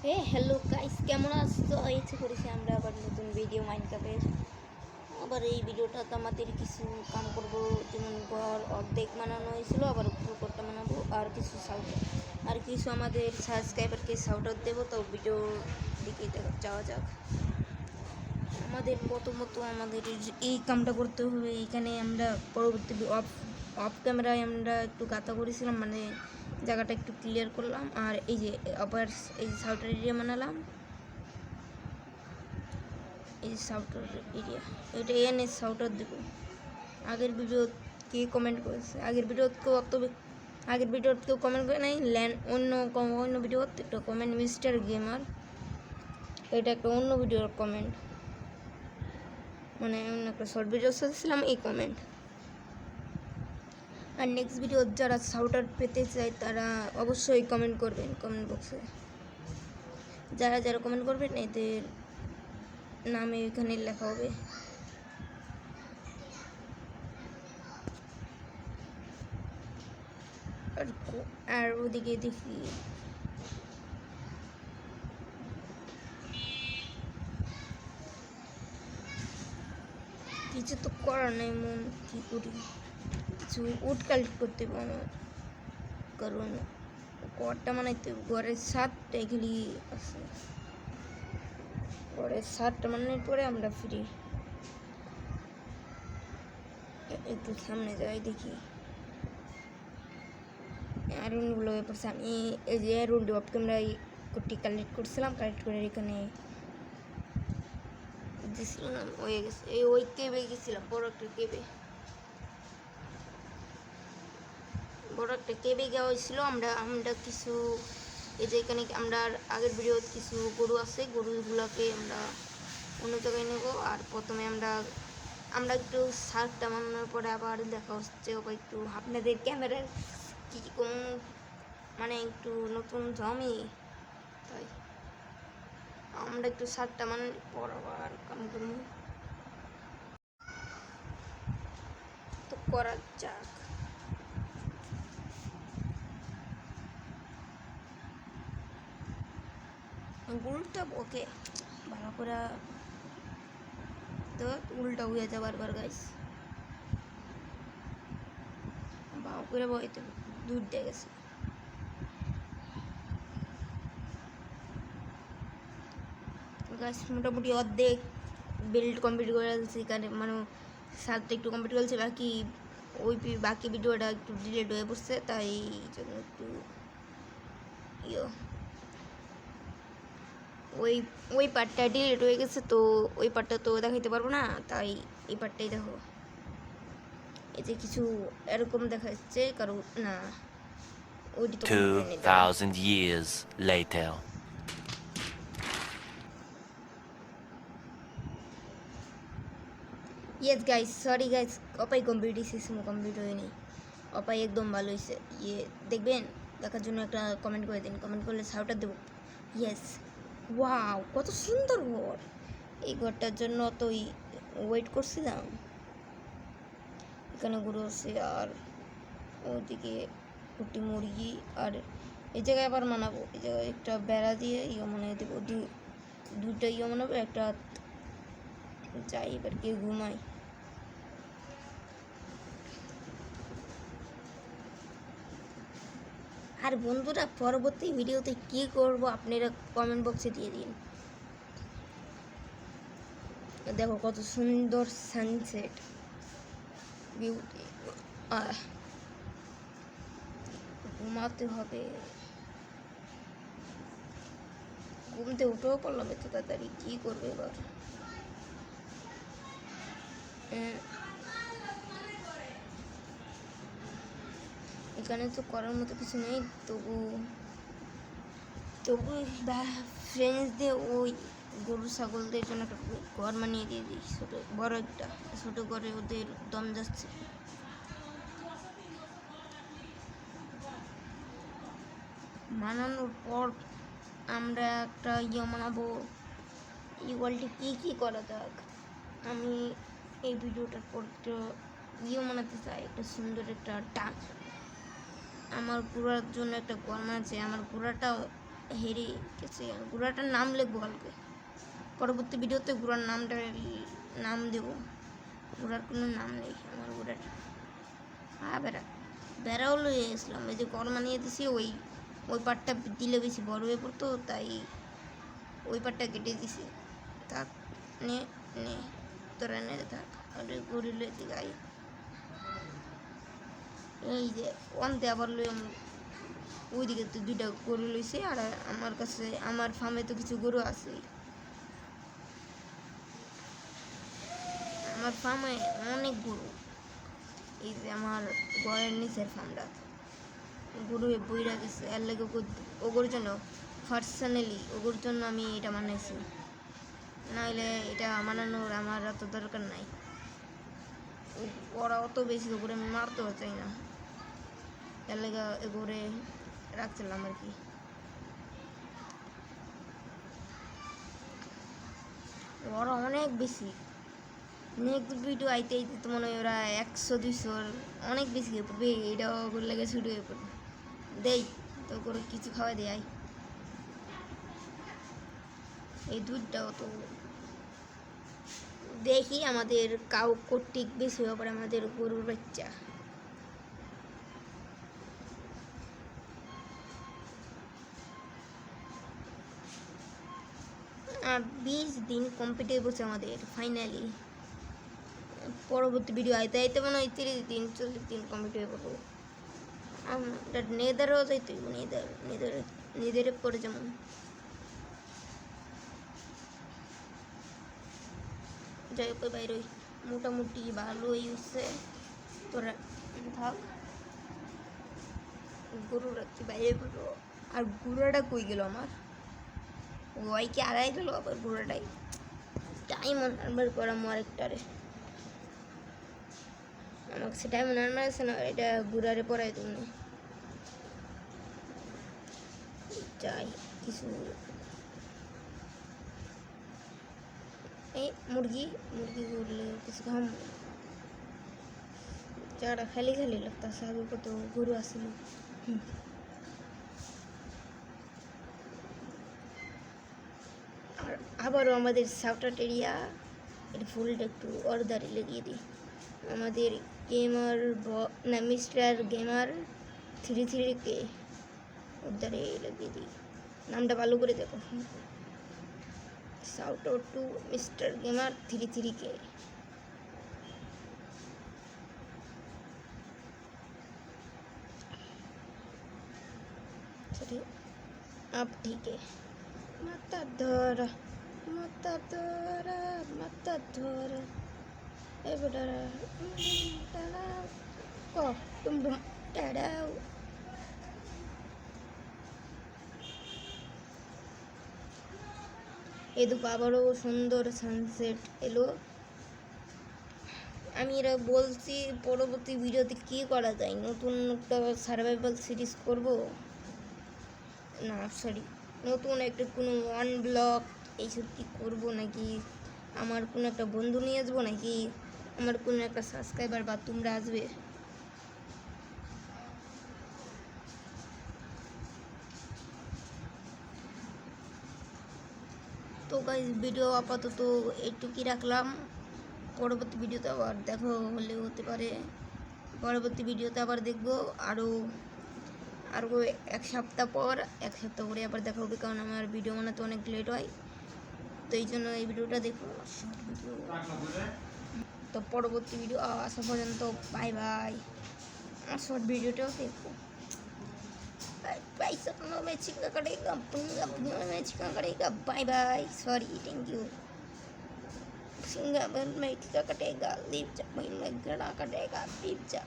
Hello guys, কেমন আছো? তো ইচ্ছে করেছি আমরা আবার নতুন ভিডিও মাইনক্রাফটের। আবার এই ভিডিওটাতে আমাদের কিছু কাম করব, যেমন ঘর অর্ধেক বানানো হয়েছিল, আবার পুরো ঘরটা বানাবো, আর কিছু সাউট আর কিছু আমাদের সাবস্ক্রাইবারকে সাউট আউট দেবো। তো ভিডিও দিকে যাওয়া যাক। আমাদের প্রথমত আমাদের এই কামটা করতে হবে। এখানে আমরা পরবর্তী অফ অফ ক্যামেরায় আমরা একটু গাঁথা করেছিলাম, মানে জায়গাটা একটু ক্লিয়ার করলাম। আর এই যে আবার এই যে সাউটার এরিয়া বানালাম, এই সাউটার এরিয়া, এটা এনে সাউটার দেবো। আগের ভিডিও কে কমেন্ট করেছে? আগের ভিডিও কেউ কমেন্ট করে নাই। অন্য ভিডিও একটা কমেন্ট মিস্টার গেমার, এটা একটা অন্য ভিডিওর কমেন্ট, মানে অন্য একটা শর্ট ভিডিও সাজেছিলাম এই কমেন্ট। আর নেক্সট ভিডিও যারা সাউটার পেতে চায় তারা অবশ্যই কমেন্ট করবেন কমেন্ট বক্সে। যারা যারা কমেন্ট করবেন এদের নামে এখানে লেখা হবে। আর ওদিকে দেখি কিছু তো করার নেই, মন কি করি, কিছু উড কালেক্ট করতে হবে আমার, কারণ ঘরটা বানাইতে ঘরের ছাদটা এগুলি আছে। ঘরের ছাদটা বানানোর পরে আমরা ফিরি, একটু সামনে যাই দেখি আয়রনগুলো পড়ছে। আমি এই যে আয়রনটি অফ ক্যামেরায় কালেক্ট করছিলাম, কালেক্ট করে এখানে দিয়েছিলাম, হয়ে গেছে। ওই কেবে গেছিলাম, বড় একটা কেবে যাওয়া হয়েছিল। আমরা কিছু এই যে এখানে আমরা আগের ভিডিও কিছু গরু আছে, গরুগুলোকে আমরা অন্য জায়গায় নেব। আর প্রথমে আমরা একটু শার্টটা বানানোর পরে আবার দেখা হচ্ছে। একটু আপনাদের ক্যামেরার কী কোন মানে একটু নতুন জমি, তাই আমরা একটু শার্টটা বানানোর পর আবার কাম করবো। তো করা যাক। গরুটা ওকে ভালো করে, তো উল্টা হয়ে যায় বারবার গাইস, ভালো করে বইতে দূর দিয়ে গেছে। গাছ মোটামুটি অর্ধেক বিল্ড কমপ্লিট করে ফেলছি, এখানে মানে সাতটা একটু কমপ্লিট করেছে, বাকি ভিডিওটা একটু ডিলেট হয়ে পড়ছে, তাই জন্য একটু ওই ওই পার্টটা ডিলেট হয়ে গেছে, তো ওই পার্টটা তো দেখাইতে পারবো না, তাই এই পার্টটাই দেখো। এই যে কিছু এরকম দেখা যাচ্ছে, কারণ না ওইটি তো 2000 years later. Yes guys, sorry guys, অপাই কমপ্লিট হয়নি। অপাই একদম ভালো হয়েছে। দেখবেন, দেখার জন্য একটা কমেন্ট করে দিন, কমেন্ট করলে সাউটার দেবো। ইয়েস, ওয়াও, কত সুন্দর ঘর! এই ঘরটার জন্য তো ওয়েট করছিলাম। এখানে গরু আছে, আর ওদিকে কুটি মুরগি, আর এই জায়গায় আবার মানাবো, এই জায়গায় একটা বেড়া দিয়ে মনে দেবো, দুইটা মানাবো একটা। যাই এবার কে ঘুমাই। আর বন্ধুরা, পরবর্তী ভিডিওতে কী করব আপনারা কমেন্ট বক্সে দিয়ে দিন। দেখো কত সুন্দর সানসেট বিউটি। ঘুমাতে হবে, ঘুমতে উঠেও পড়লাম এত তাড়াতাড়ি, কী করবে এবার? এখানে তো করার মতো কিছু নেই, তবু ফ্রেন্ডস দিয়ে ওই গরু ছাগলদের জন্য একটা ঘর বানিয়ে দিয়ে দিই, ছোটো বড় একটা ছোটো ঘরে ওদের দম যাচ্ছে। বানানোর পর আমরা একটা বানাবো। ওয়ার্ল্ডে কী করা যাক, আমি এই ভিডিওটার পর একটা বানাতে চাই, একটা সুন্দর একটা আমার ঘোড়ার জন্য একটা ঘর বানাচ্ছে। আমার ঘোড়াটা হেরে গেছে। ঘোড়াটার নাম লিখবো কালকে, পরবর্তী ভিডিওতে ঘোড়ার নাম দেবো। ঘোড়ার কোনো নাম নেই আমার ঘোড়াটা। বেড়াও লয়ে গেছিলাম, এই যে ঘর বানিয়ে দিছি, ওই পাটটা দিলে বেশি বড় হয়ে পড়তো, তাই ওই পাটটা কেটে দিছি। থাক, নে নে তোরা নে থাক, আর গরু লইতে গাই। এই যে অন্তে আবার লই ওইদিকে তো 2টা গরু লইছে, আর আমার কাছে আমার ফার্মে তো কিছু গরু আছে। আমার ফার্মে অনেক গরু। এই যে আমার ঘরের নিচের ফার্মটা গরু বইরা গেছে, এর লাগে ওগুর জন্য পার্সোনালি ওগুর জন্য আমি এটা বানাইছি, নাহলে এটা বানানোর আমার অত দরকার নাই। ওরা অত বেশি ওগুলো আমি মারতেও চাই না, এর লেগে এগুলো রাখছিলাম আর কি। ওরা অনেক বেশি, নেক্সট ভিডিও আইতে আইতে তো মনে হয় ওরা 100-200 অনেক বেশি হয়ে পড়বে। এটা ওগুলো লেগে শুরু হয়ে পড়বে। দেই তো করে কিছু খাওয়াই দেয়। এই দুধটাও তো দেখি আমাদের কাউ কর্তৃক বেশি হয়ে পড়ে আমাদের গরুর বাচ্চা। আর 20 দিন কমপ্লিট হয়ে পড়ছে আমাদের ফাইনালি। পরবর্তী ভিডিও আইতে আইতে মনে হয় 30 দিন 40 দিন কমপ্লিট হয়ে পড়বো। আমরা নেদারও যাইতে নেদারে পরে যেমন যাই হোক বাইরে মোটামুটি ভালোই হচ্ছে। তোরা থাক, গরু রাখতে বাইরে পড়বো। আর গুঁড়াটা কই গেল আমার, ওই কি আড়াই গেল আবার গুঁড়াটাই টাইম আনবার করাম আরেকটারে। আমাকে সেটাই মনে হয় আছে না, এটা গুঁড়ারে পড়াই তুমি যাই কিছু। এই মুরগি ঘুরলে কিছু খাম, জায়গাটা খালি খালি লাগতেছে। আগে কত গরু আসছিল। আর আবারও আমাদের সাউটার এরিয়া এটা ফুলটা একটু অর্ধারে লাগিয়ে দিই। আমাদের গেমার না মিস্টার গেমার 33K অর্ধারে লাগিয়ে দিই। নামটা ভালো করে দেখো, shout out to mister gamer 33K। अब ठीक है। Matadora, eh bedara, kok dum tadau। এদিকে আবারও সুন্দর সানসেট এলো। আমি এরা বলছি পরবর্তী ভিডিওতে কী করা যায়, নতুন একটা সার্ভাইভাল সিরিজ করব না, সরি নতুন একটা কোনো ওয়ান ব্লক এইসব কি করবো, নাকি আমার কোনো একটা বন্ধু নিয়ে আসবো, নাকি আমার কোনো একটা সাবস্ক্রাইবার বা তোমরা আসবে। তো গাইস ভিডিও আপাতত এইটুকুই রাখলাম। পরবর্তী ভিডিওতে আবার দেখা হলে হতে পারে, পরবর্তী ভিডিওতে আবার দেখবো। আরও 1 সপ্তাহ পরে আবার দেখা হবে, কারণ আমার ভিডিও বানাতে অনেক লেট হয়, তো এই জন্য এই ভিডিওটা দেখো শর্ট ভিডিও। তো পরবর্তী ভিডিও আসা পর্যন্ত বাই বাই। আর শর্ট ভিডিওটাও দেখো। भाई सपनों में चिका करेगा, अपनों में चिका करेगा, bye bye, sorry thank you. Singapore में चिका कटेगा, लीप जा, में गड़ा कटेगा, लीप जा।